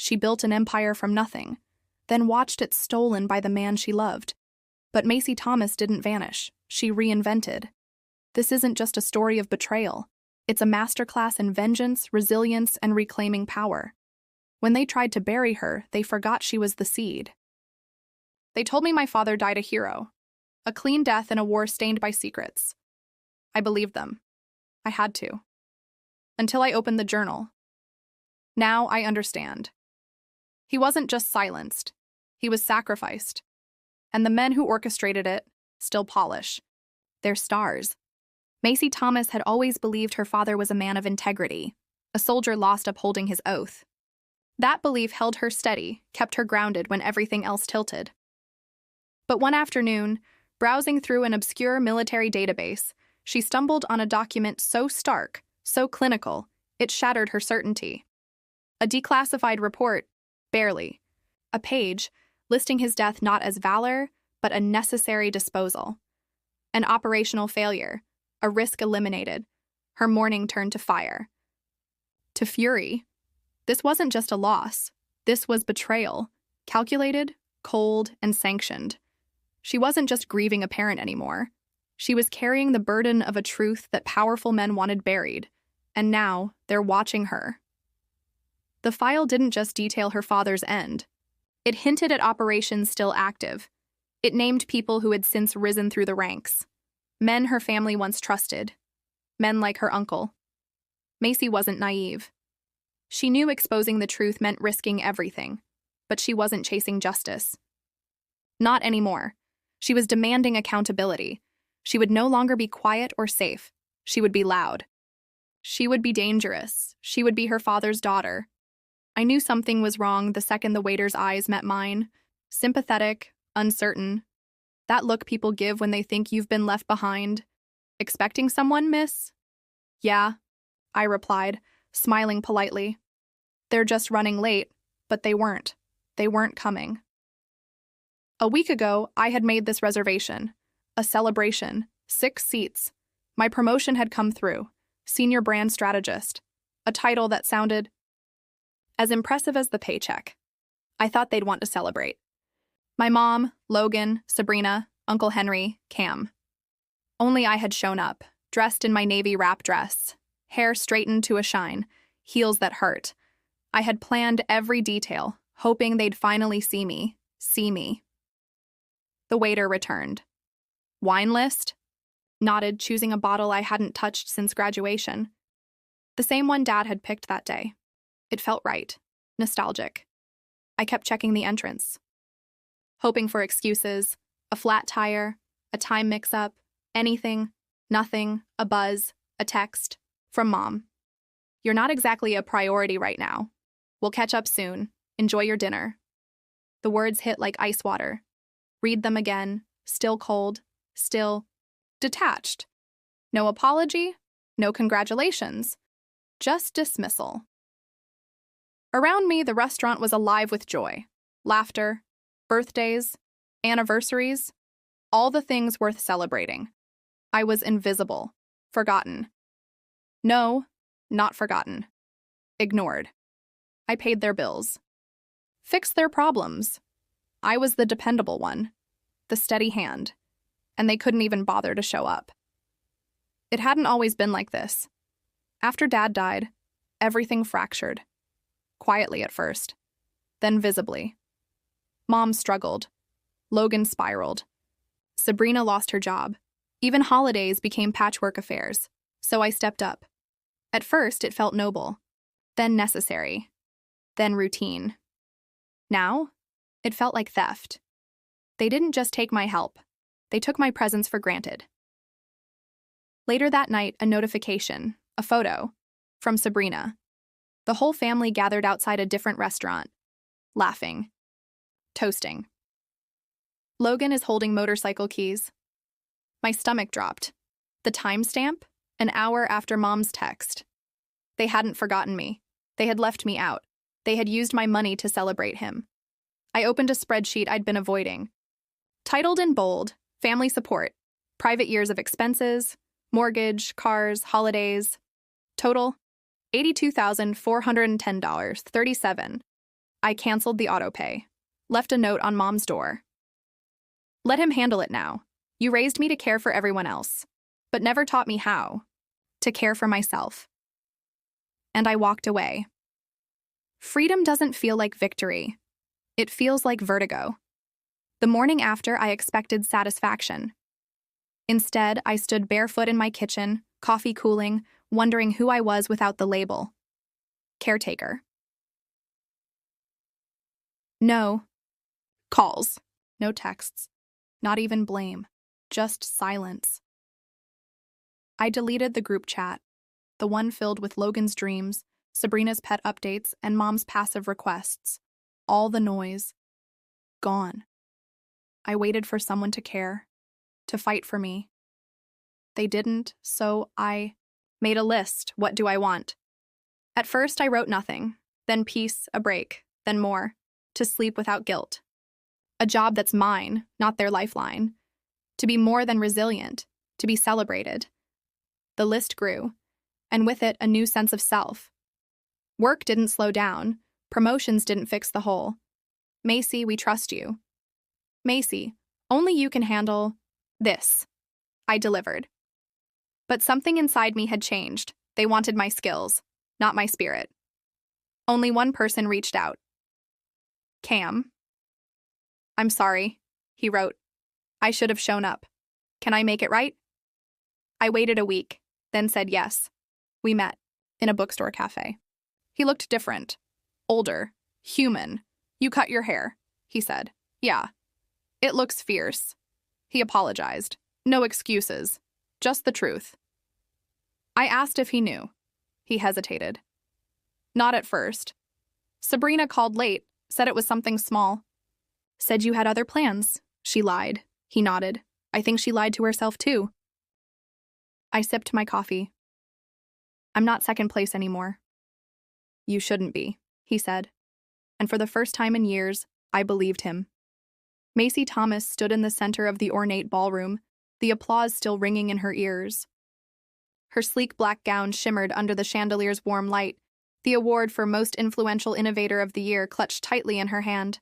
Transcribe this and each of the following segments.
She built an empire from nothing, then watched it stolen by the man she loved. But Macy Thomas didn't vanish. She reinvented. This isn't just a story of betrayal. It's a masterclass in vengeance, resilience, and reclaiming power. When they tried to bury her, they forgot she was the seed. They told me my father died a hero, a clean death in a war stained by secrets. I believed them. I had to. Until I opened the journal. Now I understand. He wasn't just silenced. He was sacrificed. And the men who orchestrated it still polish. They're stars. Macy Thomas had always believed her father was a man of integrity, a soldier lost upholding his oath. That belief held her steady, kept her grounded when everything else tilted. But one afternoon, browsing through an obscure military database, she stumbled on a document so stark, so clinical, it shattered her certainty. A declassified report, barely. A page, listing his death not as valor, but a necessary disposal. An operational failure, a risk eliminated. Her mourning turned to fire. To fury. This wasn't just a loss. This was betrayal, calculated, cold, and sanctioned. She wasn't just grieving a parent anymore. She was carrying the burden of a truth that powerful men wanted buried, and now they're watching her. The file didn't just detail her father's end. It hinted at operations still active. It named people who had since risen through the ranks. Men her family once trusted. Men like her uncle. Macy wasn't naive. She knew exposing the truth meant risking everything, but she wasn't chasing justice. Not anymore. She was demanding accountability. She would no longer be quiet or safe. She would be loud. She would be dangerous. She would be her father's daughter. I knew something was wrong the second the waiter's eyes met mine. Sympathetic, uncertain. That look people give when they think you've been left behind. Expecting someone, miss? Yeah, I replied, smiling politely. They're just running late, but they weren't. They weren't coming. A week ago, I had made this reservation. A celebration. 6 seats. My promotion had come through. Senior brand strategist. A title that sounded as impressive as the paycheck. I thought they'd want to celebrate. My mom, Logan, Sabrina, Uncle Henry, Cam. Only I had shown up, dressed in my navy wrap dress, hair straightened to a shine, heels that hurt. I had planned every detail, hoping they'd finally see me. The waiter returned. Wine list? Nodded, choosing a bottle I hadn't touched since graduation. The same one Dad had picked that day. It felt right, nostalgic. I kept checking the entrance, hoping for excuses, a flat tire, a time mix-up, anything, nothing, a buzz, a text, from Mom. You're not exactly a priority right now. We'll catch up soon. Enjoy your dinner. The words hit like ice water. Read them again, still cold, still detached. No apology, no congratulations, just dismissal. Around me, the restaurant was alive with joy, laughter, birthdays, anniversaries, all the things worth celebrating. I was invisible, forgotten. No, not forgotten. Ignored. I paid their bills. Fixed their problems. I was the dependable one, the steady hand, and they couldn't even bother to show up. It hadn't always been like this. After Dad died, everything fractured. Quietly at first, then visibly. Mom struggled. Logan spiraled. Sabrina lost her job. Even holidays became patchwork affairs, so I stepped up. At first, it felt noble, then necessary, then routine. Now, it felt like theft. They didn't just take my help, they took my presence for granted. Later that night, a notification, a photo, from Sabrina. The whole family gathered outside a different restaurant, laughing, toasting. Logan is holding motorcycle keys. My stomach dropped. The timestamp? An hour after Mom's text. They hadn't forgotten me. They had left me out. They had used my money to celebrate him. I opened a spreadsheet I'd been avoiding. Titled in bold, family support, private years of expenses, mortgage, cars, holidays. Total, $82,410.37. I canceled the autopay. Left a note on Mom's door. Let him handle it now. You raised me to care for everyone else, but never taught me how to care for myself. And I walked away. Freedom doesn't feel like victory. It feels like vertigo. The morning after, I expected satisfaction. Instead, I stood barefoot in my kitchen, coffee cooling, wondering who I was without the label. Caretaker. No calls, no texts, not even blame, just silence. I deleted the group chat, the one filled with Logan's dreams, Sabrina's pet updates, and Mom's passive requests. All the noise. Gone. I waited for someone to care, to fight for me. They didn't, so I made a list. What do I want? At first, I wrote nothing, then peace, a break, then more, to sleep without guilt. A job that's mine, not their lifeline. To be more than resilient, to be celebrated. The list grew, and with it, a new sense of self. Work didn't slow down. Promotions didn't fix the hole. Macy, we trust you. Macy, only you can handle this. I delivered. But something inside me had changed. They wanted my skills, not my spirit. Only one person reached out. Cam. I'm sorry, he wrote. I should have shown up. Can I make it right? I waited a week, then said yes. We met in a bookstore cafe. He looked different. Older. Human. You cut your hair, he said. Yeah. It looks fierce. He apologized. No excuses. Just the truth. I asked if he knew. He hesitated. Not at first. Sabrina called late, said it was something small. Said you had other plans. She lied. He nodded. I think she lied to herself too. I sipped my coffee. I'm not second place anymore. You shouldn't be, he said. And for the first time in years, I believed him. Macy Thomas stood in the center of the ornate ballroom, the applause still ringing in her ears. Her sleek black gown shimmered under the chandelier's warm light, the award for Most Influential Innovator of the Year clutched tightly in her hand.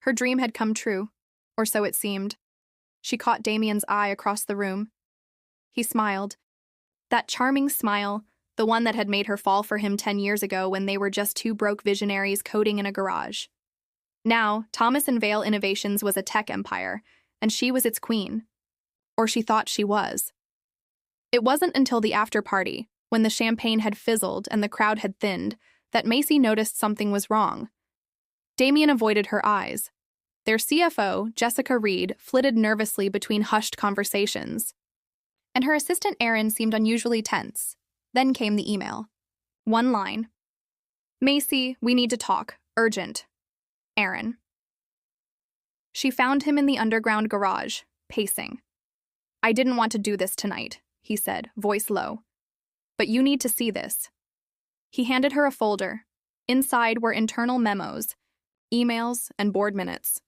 Her dream had come true, or so it seemed. She caught Damien's eye across the room. He smiled. That charming smile, the one that had made her fall for him 10 years ago when they were just two broke visionaries coding in a garage. Now, Thomas & Vale Innovations was a tech empire, and she was its queen. Or she thought she was. It wasn't until the after-party, when the champagne had fizzled and the crowd had thinned, that Macy noticed something was wrong. Damien avoided her eyes. Their CFO, Jessica Reed, flitted nervously between hushed conversations. And her assistant Erin seemed unusually tense. Then came the email. One line. Macy, we need to talk. Urgent. Erin. She found him in the underground garage, pacing. I didn't want to do this tonight, he said, voice low. But you need to see this. He handed her a folder. Inside were internal memos, emails, and board minutes.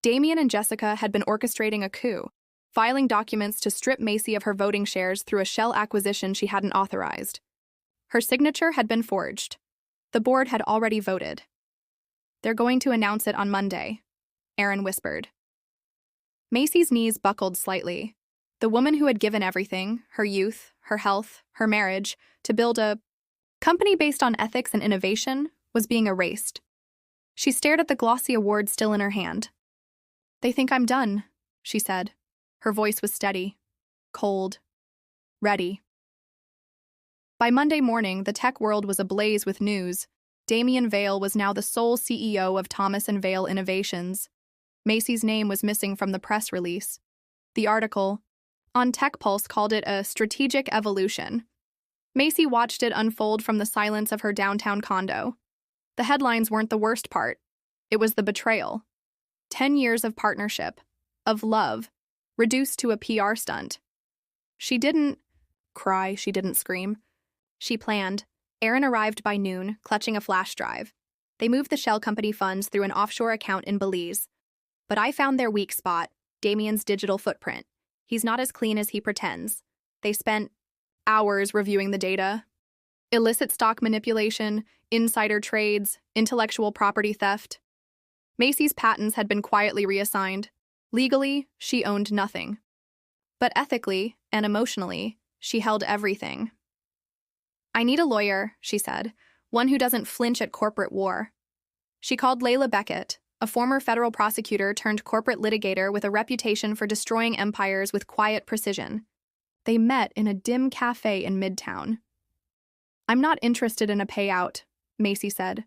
Damien and Jessica had been orchestrating a coup, filing documents to strip Macy of her voting shares through a shell acquisition she hadn't authorized. Her signature had been forged. The board had already voted. They're going to announce it on Monday, Erin whispered. Macy's knees buckled slightly. The woman who had given everything, her youth, her health, her marriage, to build a company based on ethics and innovation, was being erased. She stared at the glossy award still in her hand. They think I'm done, she said. Her voice was steady, cold, ready. By Monday morning, the tech world was ablaze with news. Damien Vale was now the sole CEO of Thomas & Vale Innovations. Macy's name was missing from the press release. The article on Tech Pulse called it a strategic evolution. Macy watched it unfold from the silence of her downtown condo. The headlines weren't the worst part. It was the betrayal. 10 years of partnership, of love, reduced to a PR stunt. She didn't cry, she didn't scream. She planned. Erin arrived by noon, clutching a flash drive. They moved the shell company funds through an offshore account in Belize. But I found their weak spot, Damien's digital footprint. He's not as clean as he pretends. They spent hours reviewing the data. Illicit stock manipulation, insider trades, intellectual property theft. Macy's patents had been quietly reassigned. Legally, she owned nothing. But ethically and emotionally, she held everything. "I need a lawyer," she said, "one who doesn't flinch at corporate war." She called Layla Beckett, a former federal prosecutor turned corporate litigator with a reputation for destroying empires with quiet precision. They met in a dim cafe in Midtown. "I'm not interested in a payout," Macy said.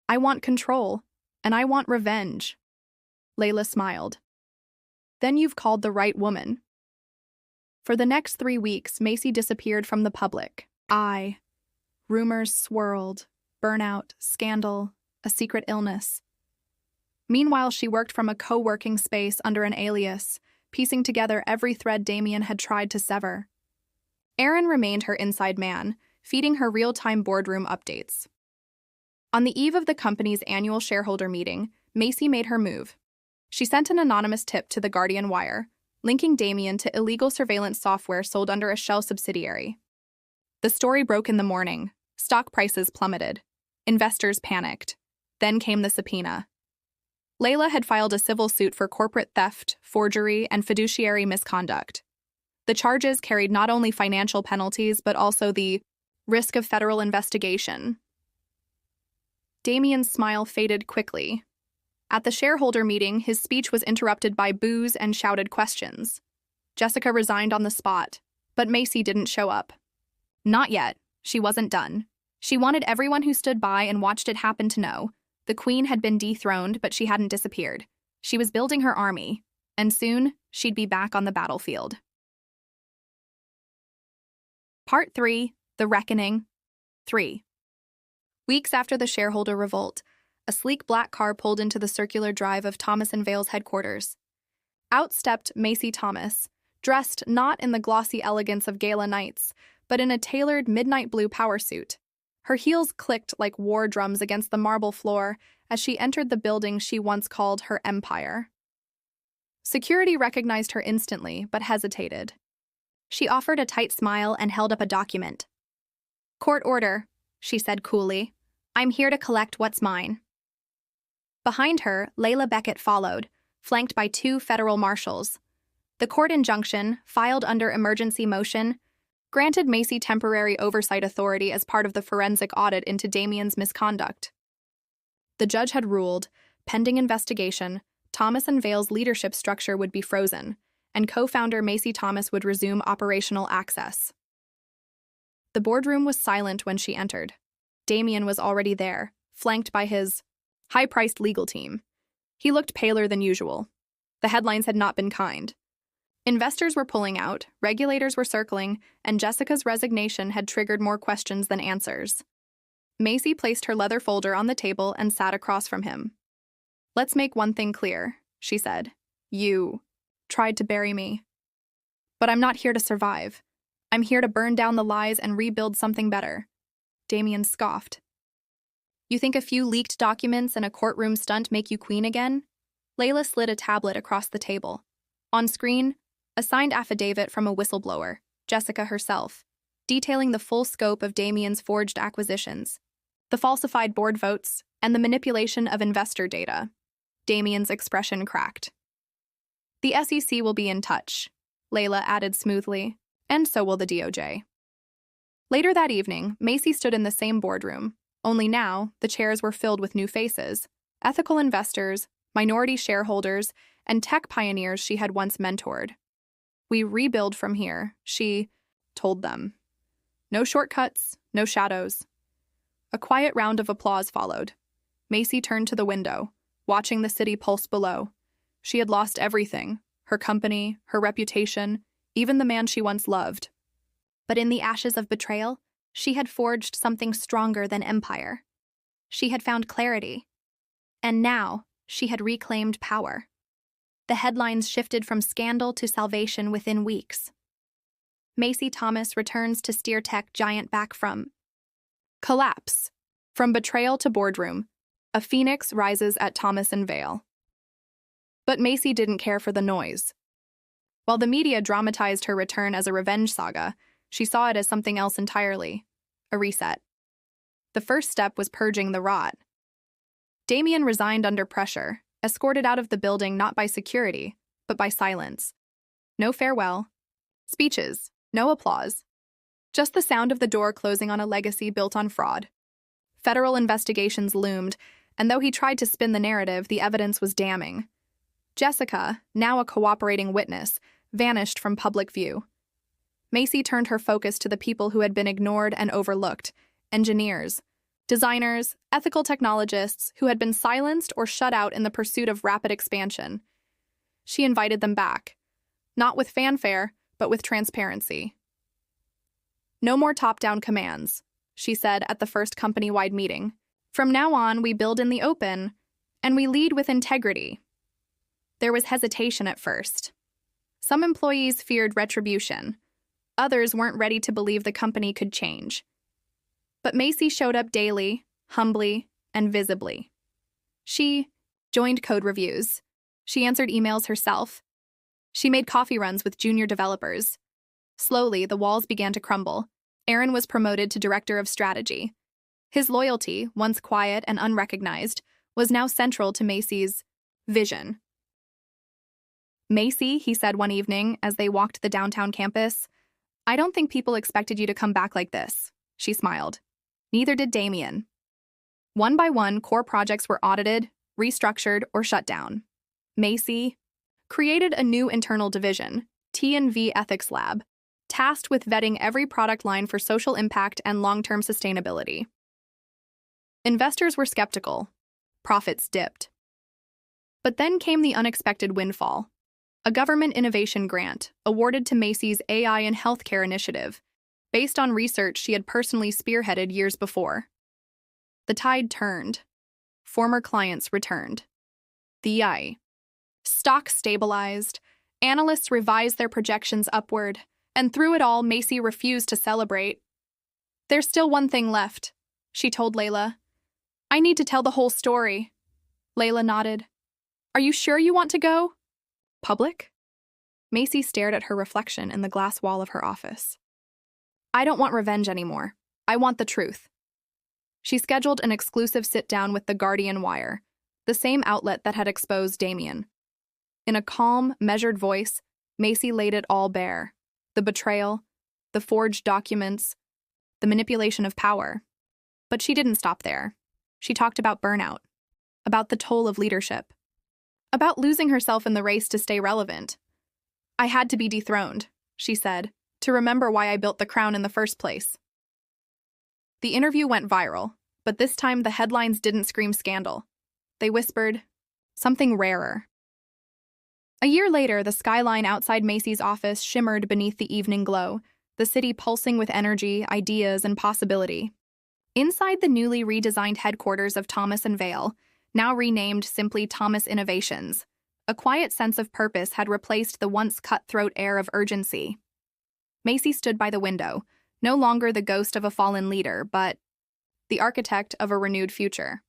"I want control, and I want revenge." Layla smiled. "Then you've called the right woman." For the next 3 weeks, Macy disappeared from the public eye. Rumors swirled, burnout, scandal, a secret illness. Meanwhile, she worked from a co-working space under an alias, piecing together every thread Damien had tried to sever. Aaron remained her inside man, feeding her real-time boardroom updates. On the eve of the company's annual shareholder meeting, Macy made her move. She sent an anonymous tip to the Guardian Wire, linking Damien to illegal surveillance software sold under a shell subsidiary. The story broke in the morning. Stock prices plummeted. Investors panicked. Then came the subpoena. Layla had filed a civil suit for corporate theft, forgery, and fiduciary misconduct. The charges carried not only financial penalties but also the risk of federal investigation. Damien's smile faded quickly. At the shareholder meeting, his speech was interrupted by boos and shouted questions. Jessica resigned on the spot, but Macy didn't show up. Not yet. She wasn't done. She wanted everyone who stood by and watched it happen to know. The queen had been dethroned, but she hadn't disappeared. She was building her army, and soon she'd be back on the battlefield. Part 3. The Reckoning. 3. Weeks after the shareholder revolt, a sleek black car pulled into the circular drive of Thomas & Vale's headquarters. Out stepped Macy Thomas, dressed not in the glossy elegance of gala nights, but in a tailored midnight blue power suit. Her heels clicked like war drums against the marble floor as she entered the building she once called her empire. Security recognized her instantly, but hesitated. She offered a tight smile and held up a document. "Court order," she said coolly. "I'm here to collect what's mine." Behind her, Layla Beckett followed, flanked by 2 federal marshals. The court injunction, filed under emergency motion, granted Macy temporary oversight authority as part of the forensic audit into Damien's misconduct. The judge had ruled, pending investigation, Thomas & Vale's leadership structure would be frozen, and co-founder Macy Thomas would resume operational access. The boardroom was silent when she entered. Damien was already there, flanked by his high-priced legal team. He looked paler than usual. The headlines had not been kind. Investors were pulling out, regulators were circling, and Jessica's resignation had triggered more questions than answers. Macy placed her leather folder on the table and sat across from him. "Let's make one thing clear," she said. "You tried to bury me. But I'm not here to survive. I'm here to burn down the lies and rebuild something better." Damien scoffed. "You think a few leaked documents and a courtroom stunt make you queen again?" Layla slid a tablet across the table. On screen, a signed affidavit from a whistleblower, Jessica herself, detailing the full scope of Damien's forged acquisitions, the falsified board votes, and the manipulation of investor data. Damien's expression cracked. "The SEC will be in touch," Layla added smoothly, "and so will the DOJ." Later that evening, Macy stood in the same boardroom, only now the chairs were filled with new faces, ethical investors, minority shareholders, and tech pioneers she had once mentored. "We rebuild from here," she told them. "No shortcuts, no shadows." A quiet round of applause followed. Macy turned to the window, watching the city pulse below. She had lost everything, her company, her reputation, even the man she once loved. But in the ashes of betrayal, she had forged something stronger than empire. She had found clarity. And now, she had reclaimed power. The headlines shifted from scandal to salvation within weeks. Macy Thomas returns to steer tech giant back from collapse. From betrayal to boardroom, a phoenix rises at Thomas & Vale. But Macy didn't care for the noise. While the media dramatized her return as a revenge saga, she saw it as something else entirely. a reset. The first step was purging the rot. Damien resigned under pressure, escorted out of the building not by security, but by silence. No farewell, speeches, no applause. Just the sound of the door closing on a legacy built on fraud. Federal investigations loomed, and though he tried to spin the narrative, the evidence was damning. Jessica, now a cooperating witness, vanished from public view. Macy turned her focus to the people who had been ignored and overlooked: engineers, designers, ethical technologists who had been silenced or shut out in the pursuit of rapid expansion. She invited them back, not with fanfare, but with transparency. "No more top-down commands," she said at the first company-wide meeting. "From now on, we build in the open, and we lead with integrity." There was hesitation at first. Some employees feared retribution. Others weren't ready to believe the company could change. But Macy showed up daily, humbly, and visibly. She joined code reviews. She answered emails herself. She made coffee runs with junior developers. Slowly, the walls began to crumble. Aaron was promoted to director of strategy. His loyalty, once quiet and unrecognized, was now central to Macy's vision. "Macy," he said one evening as they walked the downtown campus, "I don't think people expected you to come back like this." She smiled. Neither did Damien. One by one, core projects were audited, restructured, or shut down. Macy created a new internal division, T&V Ethics Lab, tasked with vetting every product line for social impact and long-term sustainability. Investors were skeptical. Profits dipped. But then came the unexpected windfall: a government innovation grant awarded to Macy's AI and healthcare initiative, based on research she had personally spearheaded years before. The tide turned. Former clients returned. The stock stabilized. Analysts revised their projections upward, and through it all, Macy refused to celebrate. "There's still one thing left," she told Layla. "I need to tell the whole story." Layla nodded. "Are you sure you want to go?" "Public?" Macy stared at her reflection in the glass wall of her office. "I don't want revenge anymore. I want the truth." She scheduled an exclusive sit-down with the Guardian Wire, the same outlet that had exposed Damien. In a calm, measured voice, Macy laid it all bare: the betrayal, the forged documents, the manipulation of power. But she didn't stop there. She talked about burnout, about the toll of leadership, about losing herself in the race to stay relevant. "I had to be dethroned," she said, "to remember why I built the crown in the first place." The interview went viral, but this time the headlines didn't scream scandal. They whispered something rarer. A year later, the skyline outside Macy's office shimmered beneath the evening glow, the city pulsing with energy, ideas, and possibility. Inside the newly redesigned headquarters of Thomas & Vale, now renamed simply Thomas Innovations, a quiet sense of purpose had replaced the once cutthroat air of urgency. Macy stood by the window, no longer the ghost of a fallen leader, but the architect of a renewed future.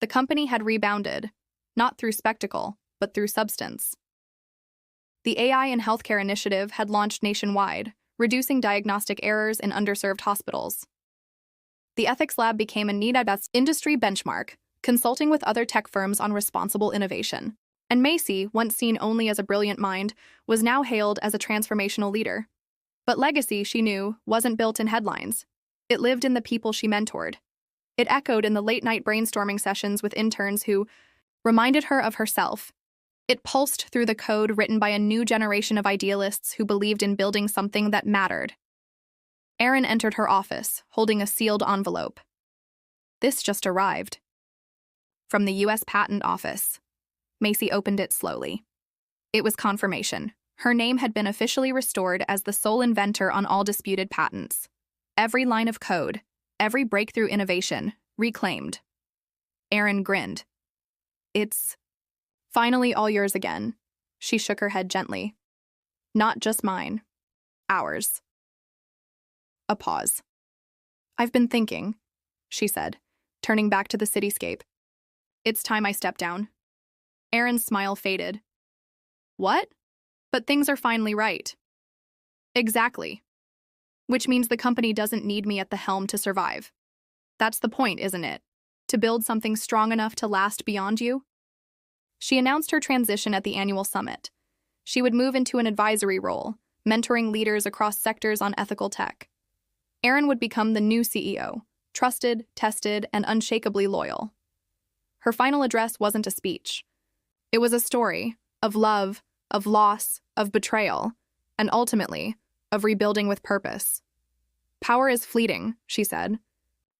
The company had rebounded, not through spectacle, but through substance. The AI and healthcare initiative had launched nationwide, reducing diagnostic errors in underserved hospitals. The ethics lab became a need-based industry benchmark, consulting with other tech firms on responsible innovation. And Macy, once seen only as a brilliant mind, was now hailed as a transformational leader. But legacy, she knew, wasn't built in headlines. It lived in the people she mentored. It echoed in the late-night brainstorming sessions with interns who reminded her of herself. It pulsed through the code written by a new generation of idealists who believed in building something that mattered. Aaron entered her office, holding a sealed envelope. This just arrived. From the U.S. Patent Office. Macy opened it slowly. It was confirmation. Her name had been officially restored as the sole inventor on all disputed patents. Every line of code, every breakthrough innovation, reclaimed. Aaron grinned. "It's finally all yours again." She shook her head gently. "Not just mine. Ours." A pause. "I've been thinking," she said, turning back to the cityscape. "It's time I step down." Aaron's smile faded. "What? But things are finally right." "Exactly." which means the company doesn't need me at the helm to survive. That's the point, isn't it? To build something strong enough to last beyond you? She announced her transition at the annual summit. She would move into an advisory role, mentoring leaders across sectors on ethical tech. Erin would become the new CEO, trusted, tested, and unshakably loyal. Her final address wasn't a speech. It was a story of love, of loss, of betrayal, and ultimately, of rebuilding with purpose. Power is fleeting, she said.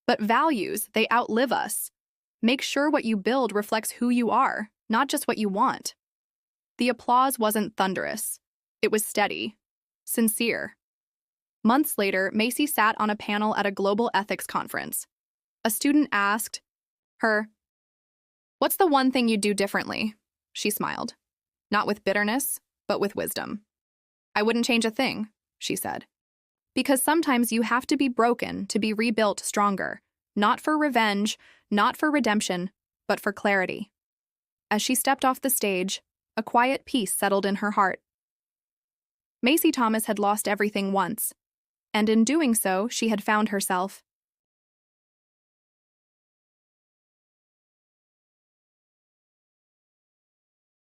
But values, they outlive us. Make sure what you build reflects who you are, not just what you want. The applause wasn't thunderous. It was steady, sincere. Months later, Macy sat on a panel at a global ethics conference. A student asked her, "What's the one thing you'd do differently?" She smiled. Not with bitterness, but with wisdom. "I wouldn't change a thing," she said. Because sometimes you have to be broken to be rebuilt stronger, not for revenge, not for redemption, but for clarity. As she stepped off the stage, a quiet peace settled in her heart. Macy Thomas had lost everything once, and in doing so, she had found herself.